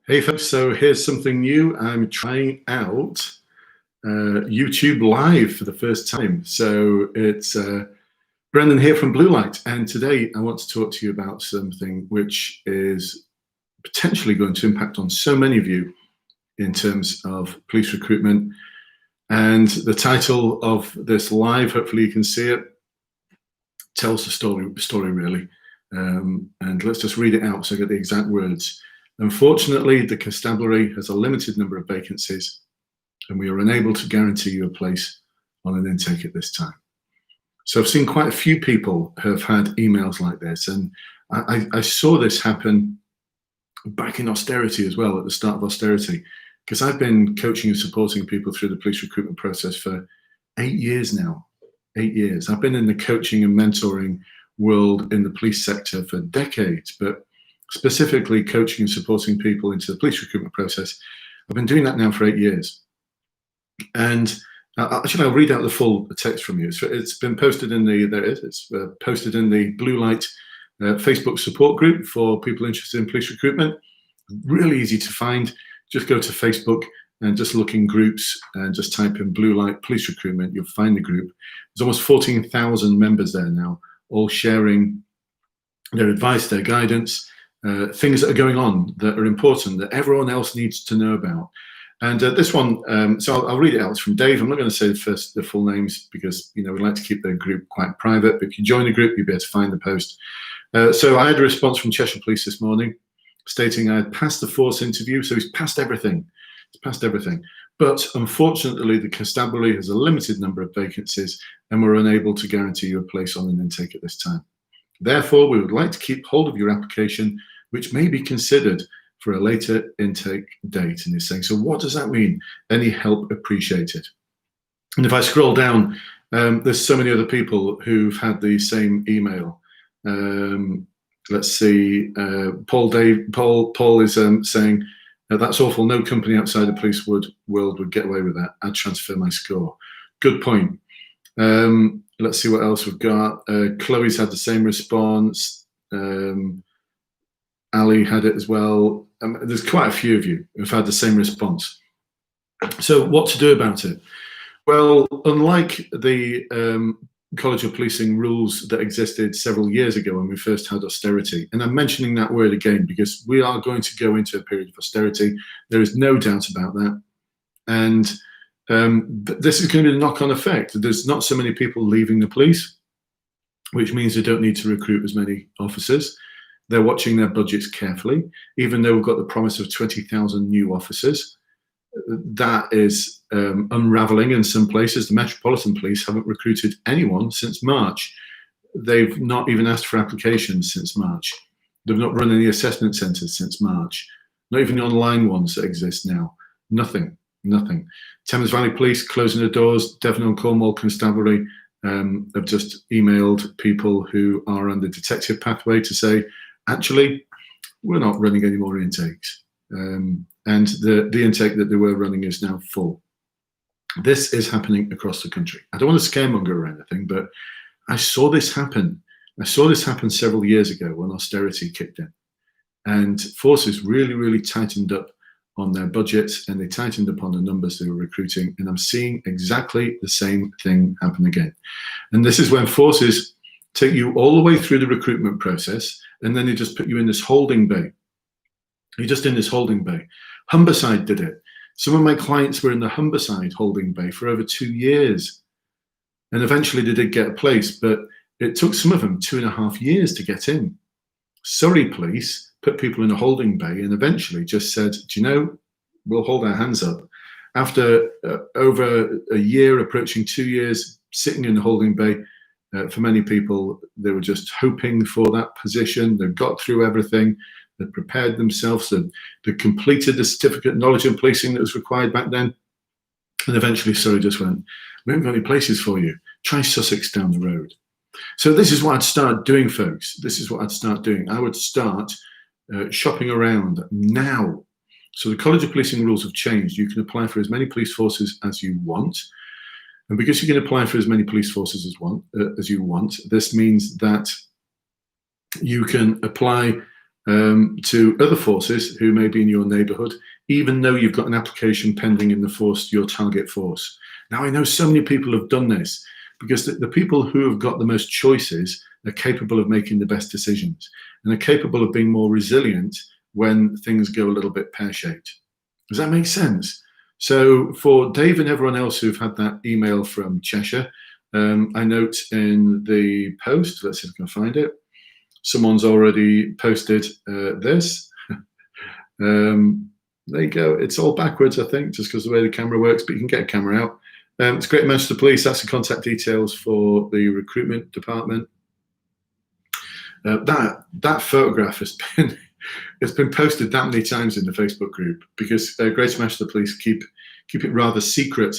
Hey folks, so here's something new. I'm trying out YouTube Live for the first time. So it's Brendan here from Blue Light, and today I want to talk to you about something which is potentially going to impact on so many of you in terms of police recruitment. And the title of this live, hopefully you can see it, tells the story really. And let's just read it out so I get the exact words. Unfortunately, the Constabulary has a limited number of vacancies, and we are unable to guarantee you a place on an intake at this time. So I've seen quite a few people who have had emails like this, and I saw this happen back in Austerity as well, at the start of Austerity, because I've been coaching and supporting people through the police recruitment process for 8 years now. 8 years. I've been in the coaching and mentoring world in the police sector for decades, but specifically coaching and supporting people into the police recruitment process, I've been doing that now for 8 years. And actually, I'll read out the full text from you. It's been posted in the, there it is, it's posted in the Blue Light Facebook support group for people interested in police recruitment. Really easy to find. Just go to Facebook and just look in groups and just type in Blue Light Police Recruitment. You'll find the group. There's almost 14,000 members there now, all sharing their advice, their guidance, things that are going on that are important that everyone else needs to know about. And this one, so I'll read it out. It's from Dave. I'm not going to say the full names because we like to keep the group quite private. But if you join the group, you'll be able to find the post. So I had a response from Cheshire Police this morning stating I had passed the force interview. So he's passed everything. He's passed everything. But unfortunately, the Constabulary has a limited number of vacancies and we're unable to guarantee you a place on an intake at this time. Therefore, we would like to keep hold of your application, which may be considered for a later intake date. And he's saying, so what does that mean? Any help appreciated? And if I scroll down, there's so many other people who've had the same email. Let's see, Paul is saying, that's awful. No company outside the police world would get away with that. I'd transfer my score. Good point. Let's see what else we've got. Chloe's had the same response. Ali had it as well. There's quite a few of you who've had the same response. So what to do about it? Well, unlike the College of Policing rules that existed several years ago when we first had austerity, and I'm mentioning that word again because we are going to go into a period of austerity. There is no doubt about that. And this is going to be the knock-on effect. There's not so many people leaving the police, which means they don't need to recruit as many officers. They're watching their budgets carefully, even though we've got the promise of 20,000 new officers. That is unraveling in some places. The Metropolitan Police haven't recruited anyone since March. They've not even asked for applications since March. They've not run any assessment centres since March. Not even the online ones that exist now. Nothing. Thames Valley Police closing their doors. Devon and Cornwall Constabulary have just emailed people who are on the detective pathway to say, actually, we're not running any more intakes. And the intake that they were running is now full. This is happening across the country. I don't want to scaremonger or anything, but I saw this happen. I saw this happen several years ago when austerity kicked in. And forces really tightened up on their budgets and they tightened up on the numbers they were recruiting. And I'm seeing exactly the same thing happen again. And this is when forces take you all the way through the recruitment process and then they just put you in this holding bay. You're just in this holding bay. Humberside did it. Some of my clients were in the Humberside holding bay for over 2 years. And eventually they did get a place, but it took some of them 2.5 years to get in. Surrey Police put people in a holding bay and eventually just said, do you know, we'll hold our hands up. After over a year, approaching 2 years, sitting in the holding bay, for many people, they were just hoping for that position. They've got through everything. They've prepared themselves. They completed the certificate of knowledge in policing that was required back then. And eventually Surrey just went, we haven't got any places for you. Try Sussex down the road. So this is what I'd start doing, folks. This is what I'd start doing. I would start shopping around now. So the College of Policing rules have changed. You can apply for as many police forces as you want. And because you can apply for as many police forces as you want, this means that you can apply to other forces who may be in your neighbourhood, even though you've got an application pending in the force, your target force. Now, I know so many people have done this because the people who have got the most choices are capable of making the best decisions and are capable of being more resilient when things go a little bit pear-shaped. Does that make sense? So for Dave and everyone else who've had that email from Cheshire, I note in the post, let's see if I can find it, someone's already posted this. There you go. It's all backwards, I think, just because of the way the camera works, but you can get a camera out. It's Great Manchester Police. That's the contact details for the recruitment department. That photograph has been it's been posted that many times in the Facebook group because Greater Manchester Police keep it rather secret.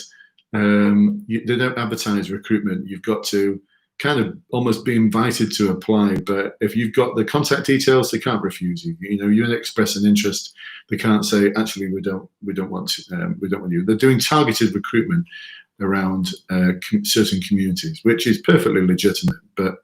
They don't advertise recruitment. You've got to kind of almost be invited to apply, but if you've got the contact details, they can't refuse you. You know, you express an interest, they can't say actually we don't want you. They're doing targeted recruitment around certain communities, which is perfectly legitimate. But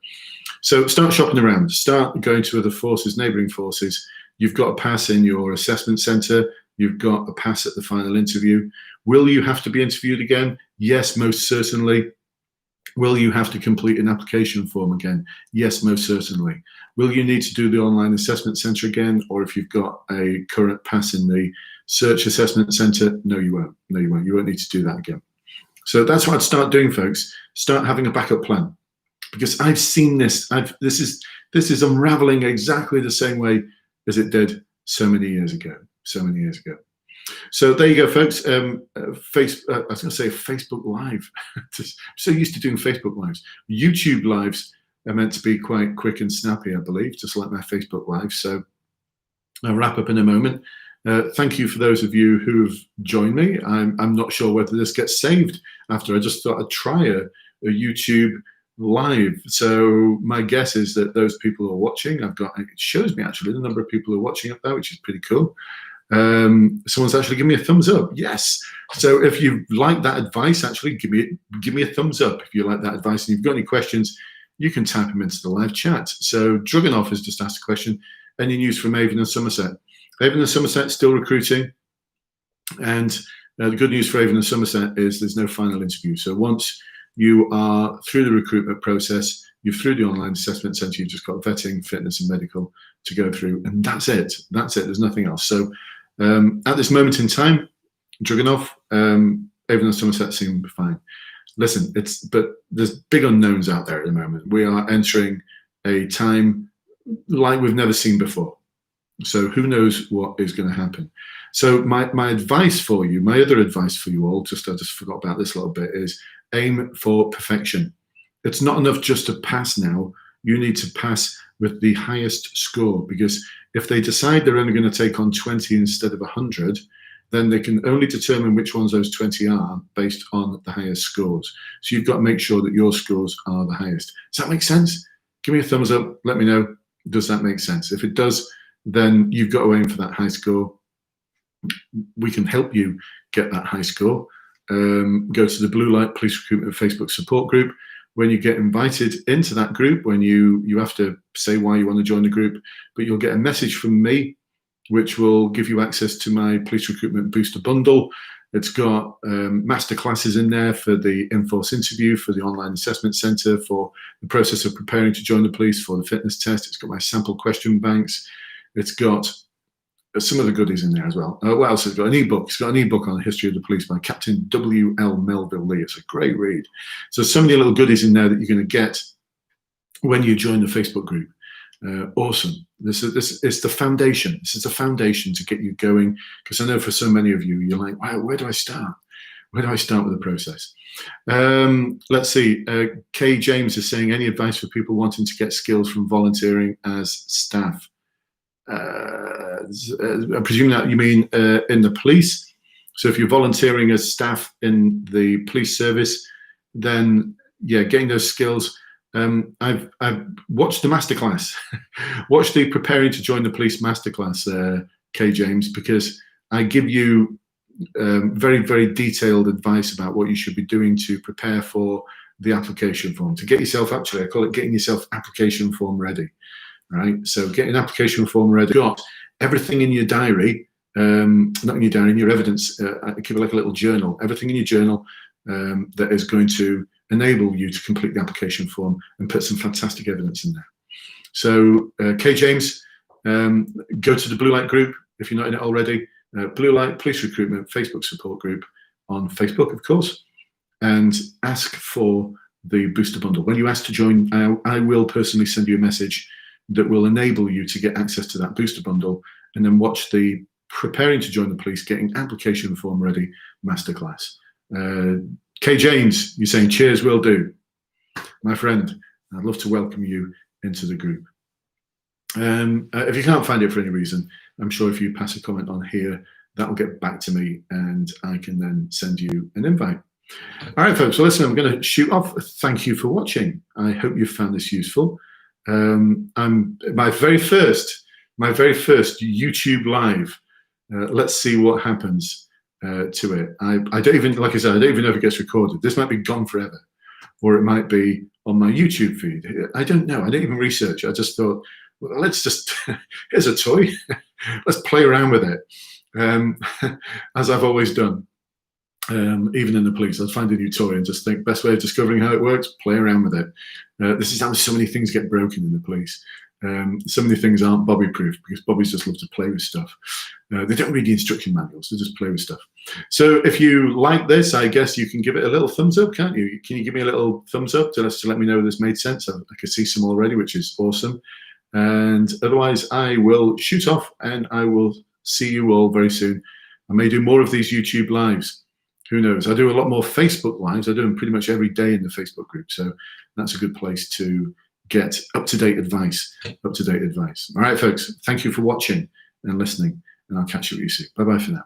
so start shopping around, start going to other forces, neighbouring forces. You've got a pass in your assessment centre. You've got a pass at the final interview. Will you have to be interviewed again? Yes, most certainly. Will you have to complete an application form again? Yes, most certainly. Will you need to do the online assessment centre again? Or if you've got a current pass in the search assessment centre, no, you won't. No, you won't. You won't need to do that again. So that's what I'd start doing, folks. Start having a backup plan. Because I've seen this. This is unraveling exactly the same way as it did so many years ago. So there you go, folks. I was going to say Facebook Live. So used to doing Facebook Lives. YouTube Lives are meant to be quite quick and snappy, I believe, just like my Facebook Live. So I'll wrap up in a moment. Thank you for those of you who've joined me. I'm not sure whether this gets saved after. I just thought I'd try a YouTube Live. So my guess is that those people who are watching, it shows me actually the number of people who are watching up there, which is pretty cool. Someone's actually given me a thumbs up. Yes. So if you like that advice, actually give me a thumbs up if you like that advice. And if you've got any questions, you can type them into the live chat. So Druganoff has just asked a question. Any news from Avon and Somerset? Avon and Somerset still recruiting. And the good news for Avon and Somerset is there's no final interview. So once you are through the recruitment process, you're through the online assessment centre, you've just got vetting, fitness and medical to go through. And that's it. There's nothing else. So at this moment in time, Druganoff, Avon and Somerset seem fine. Listen, but there's big unknowns out there at the moment. We are entering a time like we've never seen before. So who knows what is going to happen. So my advice for you, my other advice for you all, I just forgot about this a little bit, is aim for perfection. It's not enough just to pass now. You need to pass with the highest score, because if they decide they're only going to take on 20 instead of 100, then they can only determine which ones those 20 are based on the highest scores. So you've got to make sure that your scores are the highest. Does that make sense? Give me a thumbs up. Let me know. Does that make sense? If it does, then you've got to aim for that high score. We can help you get that high score. Go to the Blue Light Police Recruitment Facebook support group. When you get invited into that group, when you have to say why you want to join the group, but you'll get a message from me, which will give you access to my Police Recruitment Booster Bundle. It's got masterclasses in there for the in-force interview, for the online assessment centre, for the process of preparing to join the police, for the fitness test. It's got my sample question banks. It's got some other goodies in there as well. What else has it got? An ebook. It's got an ebook on the history of the police by Captain W.L. Melville Lee. It's a great read. So many little goodies in there that you're going to get when you join the Facebook group. Awesome. This is the foundation. This is the foundation to get you going, because I know for so many of you, you're like, wow, where do I start? Where do I start with the process? Let's see. Kay James is saying, any advice for people wanting to get skills from volunteering as staff? I presume that you mean in the police. So if you're volunteering as staff in the police service, then yeah, getting those skills. I've watched the masterclass, watched the preparing to join the police masterclass, Kay James, because I give you very, very detailed advice about what you should be doing to prepare for the application form, to get yourself, actually, I call it getting yourself application form ready. All right, so get an application form ready. Got everything in your diary, not in your diary, in your evidence. Keep it like a little journal. Everything in your journal that is going to enable you to complete the application form and put some fantastic evidence in there. So, Kay James, go to the Blue Light group if you're not in it already. Blue Light Police Recruitment Facebook support group on Facebook, of course, and ask for the booster bundle. When you ask to join, I will personally send you a message that will enable you to get access to that booster bundle, and then watch the preparing to join the police, getting application form ready masterclass. Kay James, you're saying cheers, will do. My friend, I'd love to welcome you into the group. If you can't find it for any reason, I'm sure if you pass a comment on here, that will get back to me and I can then send you an invite. All right, folks, so listen, I'm going to shoot off. Thank you for watching. I hope you found this useful. I'm my very first YouTube live. Let's see what happens to it. I don't even, like I said, I don't even know if it gets recorded. This might be gone forever, or it might be on my YouTube feed. I don't know. I didn't even research. I just thought, well, let's just, here's a toy. Let's play around with it, as I've always done. Even in the police, I'd find a new toy and just think, best way of discovering how it works, play around with it. This is how so many things get broken in the police. So many things aren't Bobby proof because Bobbies just love to play with stuff. They don't read the instruction manuals, they just play with stuff. So if you like this, I guess you can give it a little thumbs up, can't you? Can you give me a little thumbs up to let me know this made sense? I can see some already, which is awesome. And otherwise, I will shoot off and I will see you all very soon. I may do more of these YouTube lives. Who knows? I do a lot more Facebook lives. I do them pretty much every day in the Facebook group. So that's a good place to get up-to-date advice. All right, folks, thank you for watching and listening, and I'll catch you with you soon. Bye-bye for now.